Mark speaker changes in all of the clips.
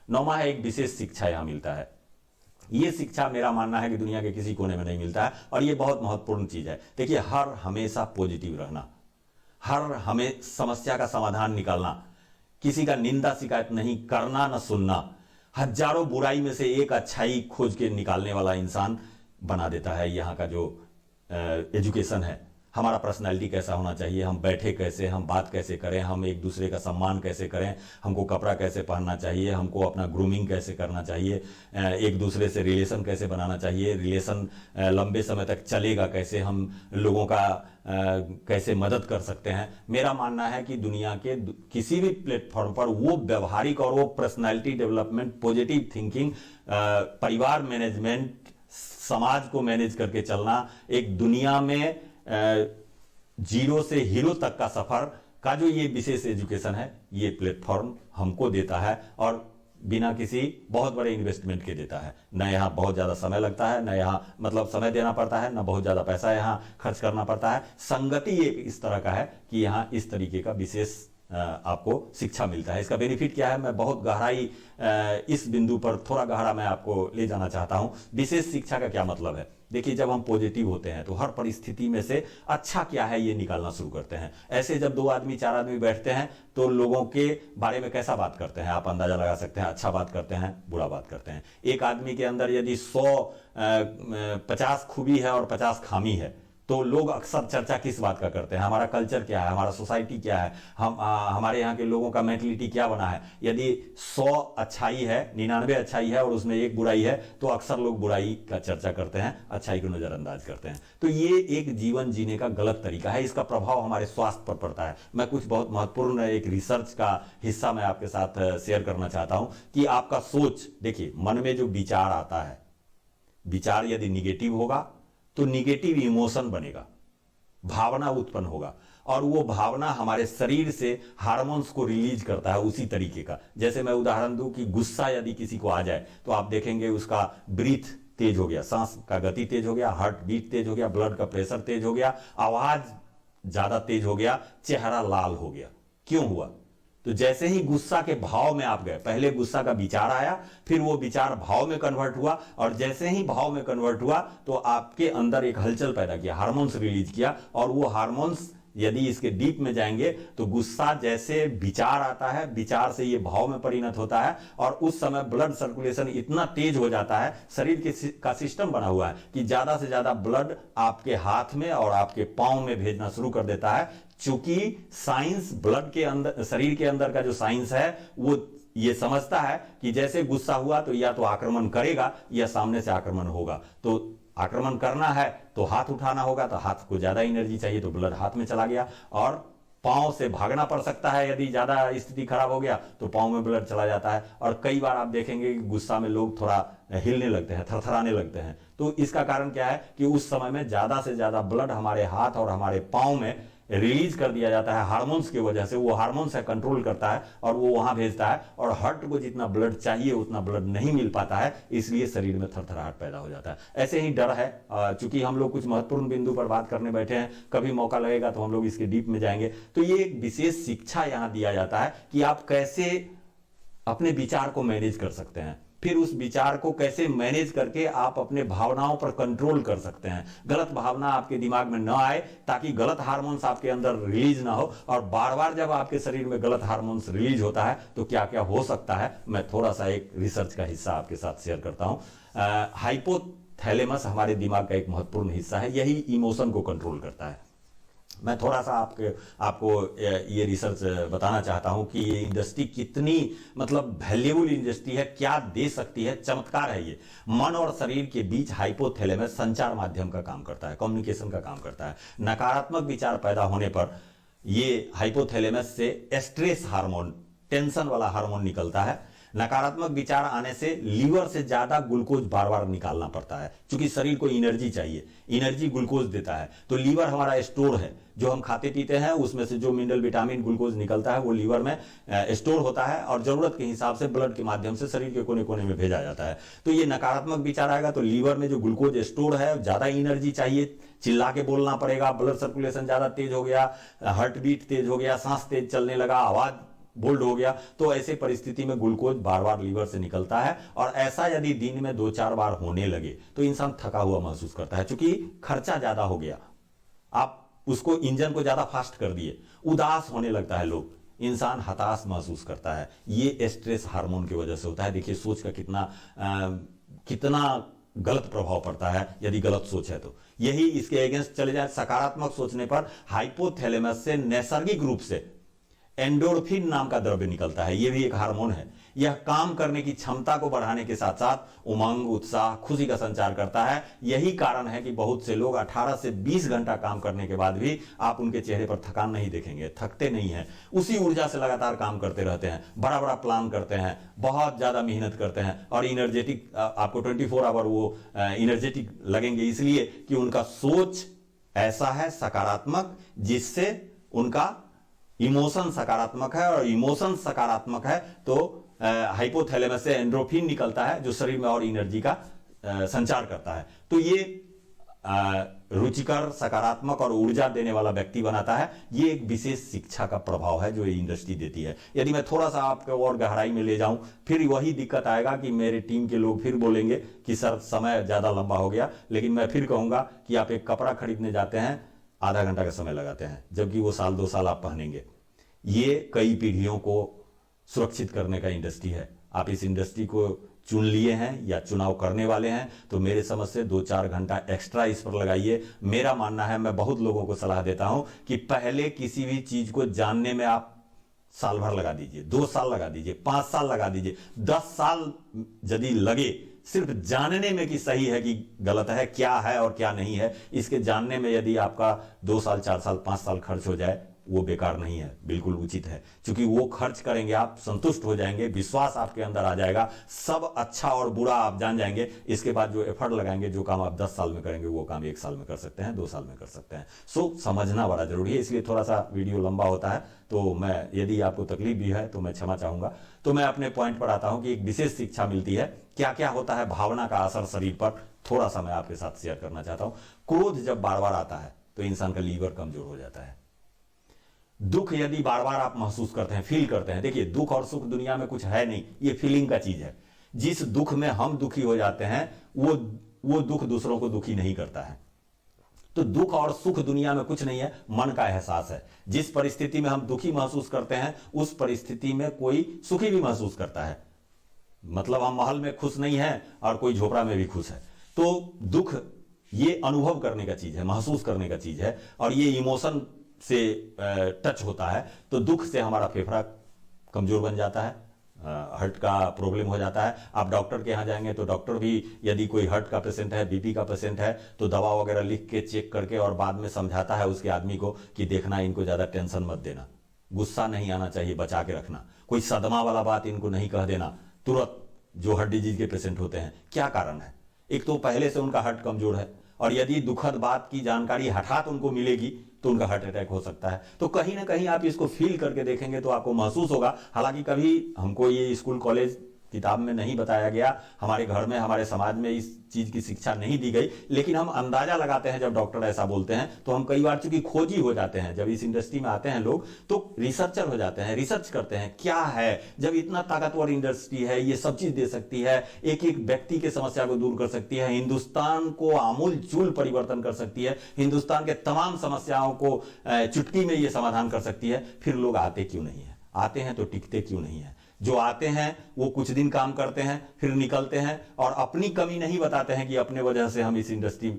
Speaker 1: नौवां है एक विशेष शिक्षा यहाँ मिलता है। ये शिक्षा मेरा मानना है कि दुनिया के किसी कोने में नहीं मिलता है और ये बहुत महत्वपूर्ण चीज है। देखिए, हर हमेशा पॉजिटिव रहना, हर हमें समस्या का समाधान निकालना, किसी का निंदा शिकायत नहीं करना, न सुनना, हजारों बुराई में से एक अच्छाई खोज के निकालने वाला इंसान बना देता है यहाँ का जो एजुकेशन है। हमारा पर्सनालिटी कैसा होना चाहिए, हम बैठे कैसे, हम बात कैसे करें, हम एक दूसरे का सम्मान कैसे करें, हमको कपड़ा कैसे पहनना चाहिए, हमको अपना ग्रूमिंग कैसे करना चाहिए, एक दूसरे से रिलेशन कैसे बनाना चाहिए, रिलेशन लंबे समय तक चलेगा कैसे, हम लोगों का कैसे मदद कर सकते हैं। मेरा मानना है कि दुनिया के किसी भी प्लेटफॉर्म पर वो व्यवहारिक और वो पर्सनालिटी डेवलपमेंट, पॉजिटिव थिंकिंग, परिवार मैनेजमेंट, समाज को मैनेज करके चलना, एक दुनिया में जीरो से हीरो तक का सफर का जो ये विशेष एजुकेशन है, ये प्लेटफॉर्म हमको देता है और बिना किसी बहुत बड़े इन्वेस्टमेंट के देता है। न यहाँ बहुत ज्यादा समय लगता है, न यहाँ मतलब समय देना पड़ता है, न बहुत ज्यादा पैसा यहाँ खर्च करना पड़ता है। संगति एक इस तरह का है कि यहाँ इस तरीके का विशेष आपको शिक्षा मिलता है। इसका बेनिफिट क्या है, मैं बहुत गहराई इस बिंदु पर थोड़ा गहरा मैं आपको ले जाना चाहता हूं। विशेष शिक्षा का क्या मतलब है? देखिए, जब हम पॉजिटिव होते हैं तो हर परिस्थिति में से अच्छा क्या है ये निकालना शुरू करते हैं। ऐसे जब 2 आदमी 4 आदमी बैठते हैं तो लोगों के बारे में कैसा बात करते हैं, आप अंदाजा लगा सकते हैं। अच्छा बात करते हैं, बुरा बात करते हैं। एक आदमी के अंदर यदि 50 खूबी है और 50 खामी है तो लोग अक्सर चर्चा किस बात का करते हैं? हमारा कल्चर क्या है, हमारा सोसाइटी क्या है, हमारे यहाँ के लोगों का मेंटलिटी क्या बना है। यदि 100 अच्छाई है, 99 अच्छाई है और उसमें एक बुराई है तो अक्सर लोग बुराई का चर्चा करते हैं, अच्छाई को नजरअंदाज करते हैं। तो ये एक जीवन जीने का गलत तरीका है। इसका प्रभाव हमारे स्वास्थ्य पर पड़ता है। मैं कुछ बहुत महत्वपूर्ण एक रिसर्च का हिस्सा मैं आपके साथ शेयर करना चाहता हूं कि आपका सोच, देखिए मन में जो विचार आता है, विचार यदि निगेटिव होगा तो निगेटिव इमोशन बनेगा, भावना उत्पन्न होगा और वो भावना हमारे शरीर से हार्मोन्स को रिलीज करता है उसी तरीके का। जैसे मैं उदाहरण दूं कि गुस्सा यदि किसी को आ जाए तो आप देखेंगे उसका ब्रीथ तेज हो गया, सांस का गति तेज हो गया, हार्ट बीट तेज हो गया, ब्लड का प्रेशर तेज हो गया, आवाज ज्यादा तेज हो गया, चेहरा लाल हो गया। क्यों हुआ? तो जैसे ही गुस्सा के भाव में आप गए, पहले गुस्सा का विचार आया, फिर वो विचार भाव में कन्वर्ट हुआ और जैसे ही भाव में कन्वर्ट हुआ तो आपके अंदर एक हलचल पैदा किया, हार्मोन्स रिलीज किया और वो हार्मोन्स यदि इसके डीप में जाएंगे तो गुस्सा जैसे विचार आता है, विचार से ये भाव में परिणत होता है और उस समय ब्लड सर्कुलेशन इतना तेज हो जाता है, शरीर का सिस्टम बना हुआ है कि ज्यादा से ज्यादा ब्लड आपके हाथ में और आपके पांव में भेजना शुरू कर देता है। चूंकि साइंस ब्लड के अंदर, शरीर के अंदर का जो साइंस है वो ये समझता है कि जैसे गुस्सा हुआ तो या तो आक्रमण करेगा या सामने से आक्रमण होगा। तो आक्रमण करना है तो हाथ उठाना होगा, तो हाथ को ज्यादा एनर्जी चाहिए तो ब्लड हाथ में चला गया और पांव से भागना पड़ सकता है। यदि ज्यादा स्थिति खराब हो गया तो पांव में ब्लड चला जाता है। और कई बार आप देखेंगे कि गुस्सा में लोग थोड़ा हिलने लगते हैं, थरथराने लगते हैं। तो इसका कारण क्या है कि उस समय में ज्यादा से ज्यादा ब्लड हमारे हाथ और हमारे पांव में रिलीज कर दिया जाता है हार्मोन्स की वजह से। वो हार्मोन्स है कंट्रोल करता है और वो वहां भेजता है और हार्ट को जितना ब्लड चाहिए उतना ब्लड नहीं मिल पाता है, इसलिए शरीर में थरथराहट पैदा हो जाता है। ऐसे ही डर है, चूंकि हम लोग कुछ महत्वपूर्ण बिंदु पर बात करने बैठे हैं, कभी मौका लगेगा तो हम लोग इसके डीप में जाएंगे। तो ये एक विशेष शिक्षा यहां दिया जाता है कि आप कैसे अपने विचार को मैनेज कर सकते हैं, फिर उस विचार को कैसे मैनेज करके आप अपने भावनाओं पर कंट्रोल कर सकते हैं। गलत भावना आपके दिमाग में न आए ताकि गलत हार्मोन्स आपके अंदर रिलीज ना हो। और बार बार जब आपके शरीर में गलत हार्मोन्स रिलीज होता है तो क्या क्या हो सकता है, मैं थोड़ा सा एक रिसर्च का हिस्सा आपके साथ शेयर करता हूं। हाइपोथैलेमस हमारे दिमाग का एक महत्वपूर्ण हिस्सा है, यही इमोशन को कंट्रोल करता है। मैं थोड़ा सा आपको ये रिसर्च बताना चाहता हूं कि ये इंडस्ट्री कितनी मतलब वैल्यूएबल इंडस्ट्री है, क्या दे सकती है, चमत्कार है ये। मन और शरीर के बीच हाइपोथैलेमस संचार माध्यम का काम करता है, कम्युनिकेशन का काम करता है। नकारात्मक विचार पैदा होने पर ये हाइपोथैलेमस से स्ट्रेस हार्मोन, टेंशन वाला हार्मोन निकलता है। नकारात्मक विचार आने से लीवर से ज्यादा ग्लूकोज बार बार निकालना पड़ता है, क्योंकि शरीर को एनर्जी चाहिए, एनर्जी ग्लूकोज देता है। तो लीवर हमारा स्टोर है, जो हम खाते पीते हैं उसमें से जो मिनरल विटामिन ग्लूकोज निकलता है वो लीवर में स्टोर होता है और जरूरत के हिसाब से ब्लड के माध्यम से शरीर के कोने कोने में भेजा जाता है। तो ये नकारात्मक विचार आएगा तो लीवर में जो ग्लूकोज स्टोर है, ज्यादा एनर्जी चाहिए, चिल्ला के बोलना पड़ेगा, ब्लड सर्कुलेशन ज्यादा तेज हो गया, हार्ट बीट तेज हो गया, सांस तेज चलने लगा, आवाज बोल्ड हो गया, तो ऐसे परिस्थिति में ग्लूकोज बार बार लीवर से निकलता है, और ऐसा यदि दिन में 2-4 बार होने लगे तो इंसान थका हुआ महसूस करता है, क्योंकि खर्चा ज्यादा हो गया, आप उसको इंजन को ज्यादा फास्ट कर दिए, उदास होने लगता है लोग, इंसान हताश महसूस करता है। ये स्ट्रेस हार्मोन की वजह से होता है। देखिए सोच का कितना गलत प्रभाव पड़ता है यदि गलत सोच है तो। यही इसके अगेंस्ट चले जाए, सकारात्मक सोचने पर हाइपोथैलेमस से नैसर्गिक रूप से एंडोर्फिन नाम का द्रव्य निकलता है, यह भी एक हार्मोन है। यह काम करने की क्षमता को बढ़ाने के साथ साथ उमंग, उत्साह, खुशी का संचार करता है। यही कारण है कि बहुत से लोग 18 से 20 घंटा काम करने के बाद भी आप उनके चेहरे पर थकान नहीं देखेंगे, थकते नहीं हैं, उसी ऊर्जा से लगातार काम करते रहते हैं, बड़ा बड़ा प्लान करते हैं, बहुत ज्यादा मेहनत करते हैं, और इनर्जेटिक, आपको 24 आवर वो इनर्जेटिक लगेंगे, इसलिए कि उनका सोच ऐसा है सकारात्मक, जिससे उनका इमोशन सकारात्मक है, और इमोशन सकारात्मक है तो हाइपोथैलेमस से एंडोर्फिन निकलता है जो शरीर में और एनर्जी का संचार करता है। तो ये रुचिकर, सकारात्मक और ऊर्जा देने वाला व्यक्ति बनाता है। ये एक विशेष शिक्षा का प्रभाव है जो ये इंडस्ट्री देती है। यदि मैं थोड़ा सा आपको और गहराई में ले जाऊं, फिर वही दिक्कत आएगा कि मेरे टीम के लोग फिर बोलेंगे कि सर समय ज्यादा लंबा हो गया, लेकिन मैं फिर कहूंगा कि आप एक कपड़ा खरीदने जाते हैं, आधा घंटा का समय लगाते हैं, जबकि वो 1-2 साल आप पहनेंगे। ये कई पीढ़ियों को सुरक्षित करने का इंडस्ट्री है। आप इस इंडस्ट्री को चुन लिए हैं या चुनाव करने वाले हैं, तो मेरे समझ से 2-4 घंटा एक्स्ट्रा इस पर लगाइए। मेरा मानना है, मैं बहुत लोगों को सलाह देता हूं कि पहले किसी भी चीज को जानने में आप साल भर लगा दीजिए, 2 साल लगा दीजिए, 5 साल लगा दीजिए, 10 साल यदि लगे सिर्फ जानने में कि सही है कि गलत है, क्या है और क्या नहीं है, इसके जानने में यदि आपका 2 साल, 4 साल, 5 साल खर्च हो जाए, वो बेकार नहीं है, बिल्कुल उचित है। क्योंकि वो खर्च करेंगे, आप संतुष्ट हो जाएंगे, विश्वास आपके अंदर आ जाएगा, सब अच्छा और बुरा आप जान जाएंगे। इसके बाद जो एफर्ट लगाएंगे, जो काम आप 10 साल में करेंगे, वो काम 1 साल में कर सकते हैं, 2 साल में कर सकते हैं। सो समझना बड़ा जरूरी है, इसलिए थोड़ा सा वीडियो लंबा होता है, तो मैं, यदि आपको तकलीफ भी है तो मैं क्षमा चाहूंगा। तो मैं अपने पॉइंट पर आता हूं कि एक विशेष शिक्षा मिलती है, क्या क्या होता है भावना का असर शरीर पर, थोड़ा सा मैं आपके साथ शेयर करना चाहता हूं। क्रोध जब बार बार आता है तो इंसान का लीवर कमजोर हो जाता है। दुख यदि बार बार आप महसूस करते हैं, फील करते हैं, देखिए दुख और सुख दुनिया में कुछ है नहीं, ये फीलिंग का चीज है। जिस दुख में हम दुखी हो जाते हैं, वो दुख दूसरों को दुखी नहीं करता है। तो दुख और सुख दुनिया में कुछ नहीं है, मन का एहसास है। जिस परिस्थिति में हम दुखी महसूस करते हैं, उस परिस्थिति में कोई सुखी भी महसूस करता है। मतलब हम महल में खुश नहीं है और कोई झोपड़ा में भी खुश है। तो दुख ये अनुभव करने का चीज है, महसूस करने का चीज है, और ये इमोशन से टच होता है। तो दुख से हमारा फेफड़ा कमजोर बन जाता है, हार्ट का प्रॉब्लम हो जाता है। आप डॉक्टर के यहाँ जाएंगे तो डॉक्टर भी, यदि कोई हार्ट का पेशेंट है, बीपी का पेशेंट है, तो दवा वगैरह लिख के चेक करके और बाद में समझाता है उसके आदमी को कि देखना, इनको ज्यादा टेंशन मत देना, गुस्सा नहीं आना चाहिए, बचा के रखना, कोई सदमा वाला बात इनको नहीं कह देना तुरंत। जो हार्ट डिजीज के पेशेंट होते हैं, क्या कारण है? एक तो पहले से उनका हार्ट कमजोर है, और यदि दुखद बात की जानकारी हठात उनको मिलेगी तो उनका हार्ट अटैक हो सकता है। तो कहीं ना कहीं आप इसको फील करके देखेंगे तो आपको महसूस होगा। हालांकि कभी हमको ये स्कूल कॉलेज किताब में नहीं बताया गया, हमारे घर में, हमारे समाज में इस चीज की शिक्षा नहीं दी गई, लेकिन हम अंदाजा लगाते हैं। जब डॉक्टर ऐसा बोलते हैं तो हम कई बार चूंकि खोजी हो जाते हैं, जब इस इंडस्ट्री में आते हैं लोग तो रिसर्चर हो जाते हैं, रिसर्च करते हैं क्या है। जब इतना ताकतवर इंडस्ट्री है, ये सब चीज दे सकती है, एक एक व्यक्ति की समस्या को दूर कर सकती है, हिंदुस्तान को आमूल चूल परिवर्तन कर सकती है, हिंदुस्तान के तमाम समस्याओं को चुटकी में ये समाधान कर सकती है, फिर लोग आते क्यों नहीं है? आते हैं तो टिकते क्यों नहीं है? जो आते हैं वो कुछ दिन काम करते हैं, फिर निकलते हैं, और अपनी कमी नहीं बताते हैं कि अपने वजह से हम इस इंडस्ट्री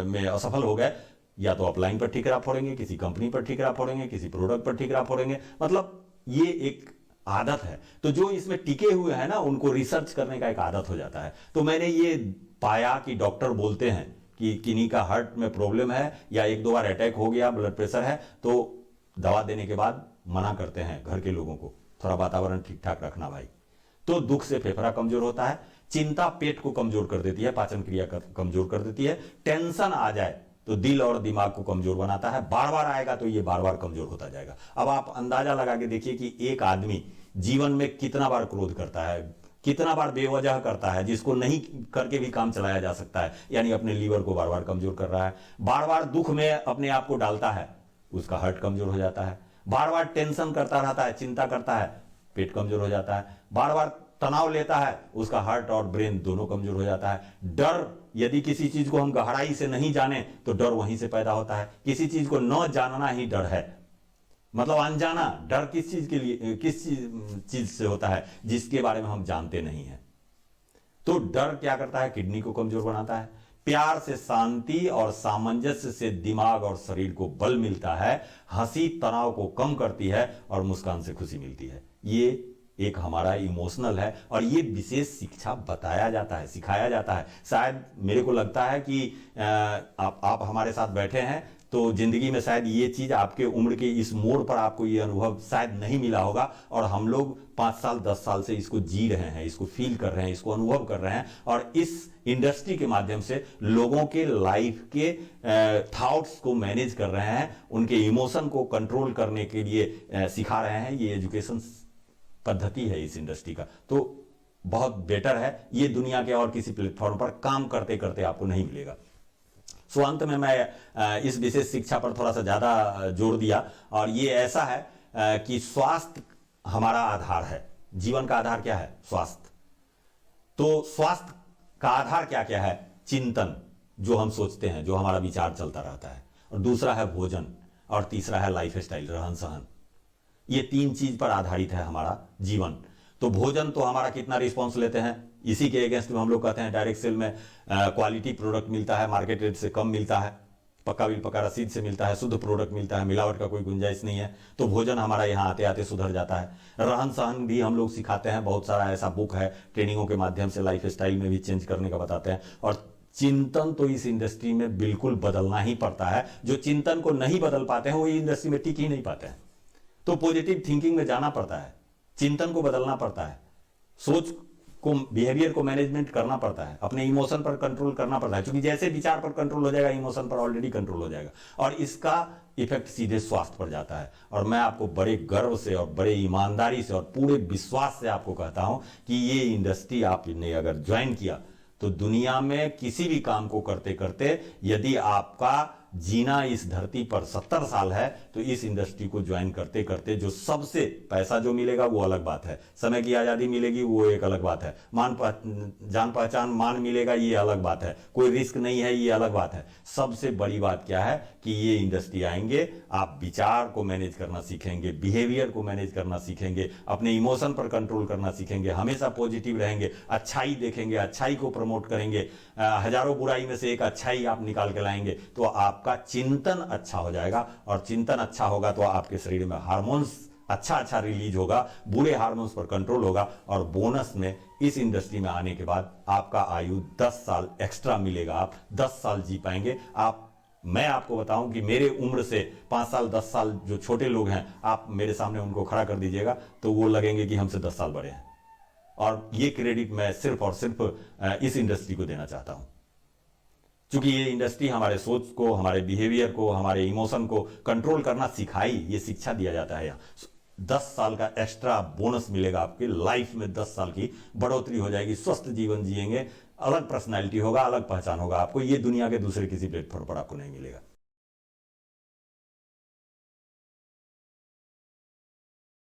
Speaker 1: में असफल हो गए। या तो अपलाइन पर ठिकरा फोड़ेंगे, किसी कंपनी पर ठिकरा फोड़ेंगे, किसी प्रोडक्ट पर ठिकरा फोड़ेंगे। मतलब ये एक आदत है। तो जो इसमें टिके हुए हैं ना, उनको रिसर्च करने का एक आदत हो जाता है। तो मैंने ये पाया कि डॉक्टर बोलते हैं कि किन्हीं का हार्ट में प्रॉब्लम है या 1-2 बार अटैक हो गया, ब्लड प्रेशर है, तो दवा देने के बाद मना करते हैं घर के लोगों को, थोड़ा वातावरण ठीक ठाक रखना भाई। तो दुख से फेफड़ा कमजोर होता है, चिंता पेट को कमजोर कर देती है, पाचन क्रिया कमजोर कर देती है, टेंशन आ जाए तो दिल और दिमाग को कमजोर बनाता है, बार बार आएगा तो ये बार बार कमजोर होता जाएगा। अब आप अंदाजा लगा के देखिए कि एक आदमी जीवन में कितना बार क्रोध करता है, कितना बार बेवजह करता है, जिसको नहीं करके भी काम चलाया जा सकता है। यानी अपने लीवर को बार बार कमजोर कर रहा है, बार बार दुख में अपने आप को डालता है, उसका हार्ट कमजोर हो जाता है। बार बार टेंशन करता रहता है, चिंता करता है, पेट कमजोर हो जाता है। बार बार तनाव लेता है, उसका हार्ट और ब्रेन दोनों कमजोर हो जाता है। डर, यदि किसी चीज को हम गहराई से नहीं जाने तो डर वहीं से पैदा होता है। किसी चीज को न जानना ही डर है, मतलब अनजाना। डर किस चीज के लिए, किस चीज से होता है? जिसके बारे में हम जानते नहीं है। तो डर क्या करता है? किडनी को कमजोर बनाता है। प्यार से शांति और सामंजस्य से दिमाग और शरीर को बल मिलता है। हंसी तनाव को कम करती है और मुस्कान से खुशी मिलती है। ये एक हमारा इमोशनल है और ये विशेष शिक्षा बताया जाता है, सिखाया जाता है। शायद मेरे को लगता है कि आप हमारे साथ बैठे हैं तो जिंदगी में शायद ये चीज आपके उम्र के इस मोड़ पर आपको ये अनुभव शायद नहीं मिला होगा, और हम लोग 5 साल 10 साल से इसको जी रहे हैं, इसको फील कर रहे हैं, इसको अनुभव कर रहे हैं, और इस इंडस्ट्री के माध्यम से लोगों के लाइफ के थॉट्स को मैनेज कर रहे हैं, उनके इमोशन को कंट्रोल करने के लिए सिखा रहे हैं। ये एजुकेशन पद्धति है इस इंडस्ट्री का, तो बहुत बेटर है। ये दुनिया के और किसी प्लेटफॉर्म पर काम करते करते आपको नहीं मिलेगा। सो अंत में मैं इस विशेष शिक्षा पर थोड़ा सा ज्यादा जोर दिया, और ये ऐसा है कि स्वास्थ्य हमारा आधार है। जीवन का आधार क्या है? स्वास्थ्य। तो स्वास्थ्य का आधार क्या क्या है? चिंतन, जो हम सोचते हैं, जो हमारा विचार चलता रहता है, और दूसरा है भोजन, और तीसरा है लाइफ स्टाइल, रहन सहन। ये 3 चीज पर आधारित है हमारा जीवन। तो भोजन तो हमारा कितना रिस्पॉन्स लेते हैं, इसी के अगेंस्ट में हम लोग कहते हैं डायरेक्ट सेल में क्वालिटी प्रोडक्ट मिलता है, मार्केट रेट से कम मिलता है, पक्का बिल पक्का रसीद से मिलता है, शुद्ध प्रोडक्ट मिलता है, मिलावट का कोई गुंजाइश नहीं है। तो भोजन हमारा यहाँ आते आते सुधर जाता है। रहन सहन भी हम लोग सिखाते हैं, बहुत सारा ऐसा बुक है, ट्रेनिंगों के माध्यम से लाइफ स्टाइल में भी चेंज करने का बताते हैं। और चिंतन तो इस इंडस्ट्री में बिल्कुल बदलना ही पड़ता है। जो चिंतन को नहीं बदल पाते हैं वो इंडस्ट्री में टिक ही नहीं पाते हैं। तो पॉजिटिव थिंकिंग में जाना पड़ता है, चिंतन को बदलना पड़ता है, सोच को, बिहेवियर को मैनेजमेंट करना पड़ता है, अपने इमोशन पर कंट्रोल करना पड़ता है। क्योंकि जैसे विचार पर कंट्रोल हो जाएगा, इमोशन पर ऑलरेडी कंट्रोल हो जाएगा, और इसका इफेक्ट सीधे स्वास्थ्य पर जाता है। और मैं आपको बड़े गर्व से और बड़े ईमानदारी से और पूरे विश्वास से आपको कहता हूं कि ये इंडस्ट्री आपने अगर ज्वाइन किया तो दुनिया में किसी भी काम को करते करते यदि आपका जीना इस धरती पर 70 साल है तो इस इंडस्ट्री को ज्वाइन करते करते जो सबसे पैसा जो मिलेगा वो अलग बात है, समय की आजादी मिलेगी वो एक अलग बात है, जान पहचान मान मिलेगा ये अलग बात है, कोई रिस्क नहीं है ये अलग बात है। सबसे बड़ी बात क्या है कि ये इंडस्ट्री आएंगे, आप विचार को मैनेज करना सीखेंगे, बिहेवियर को मैनेज करना सीखेंगे, अपने इमोशन पर कंट्रोल करना सीखेंगे, हमेशा पॉजिटिव रहेंगे, अच्छाई देखेंगे, अच्छाई को प्रमोट करेंगे, हजारों बुराई में से एक अच्छाई आप निकाल के लाएंगे, तो आपका चिंतन अच्छा हो जाएगा। और चिंतन अच्छा होगा तो आपके शरीर में हार्मोन्स अच्छा रिलीज होगा, बुरे हार्मोन्स पर कंट्रोल होगा, और बोनस में इस इंडस्ट्री में आने के बाद आपका आयु 10 साल एक्स्ट्रा मिलेगा, आप 10 साल जी पाएंगे। मैं आपको बताऊं कि मेरे उम्र से 5 साल 10 साल जो छोटे लोग हैं, आप मेरे सामने उनको खड़ा कर दीजिएगा तो वो लगेंगे कि हमसे 10 साल बड़े हैं। और ये क्रेडिट मैं सिर्फ और सिर्फ इस इंडस्ट्री को देना चाहता हूं, क्योंकि ये इंडस्ट्री हमारे सोच को, हमारे बिहेवियर को, हमारे इमोशन को कंट्रोल करना सिखाई, ये शिक्षा दिया जाता है यहाँ। 10 साल का एक्स्ट्रा बोनस मिलेगा, आपके लाइफ में 10 साल की बढ़ोतरी हो जाएगी, स्वस्थ जीवन जिएंगे, अलग पर्सनैलिटी होगा, अलग पहचान होगा आपको। ये दुनिया के दूसरे किसी प्लेटफॉर्म पर आपको नहीं मिलेगा।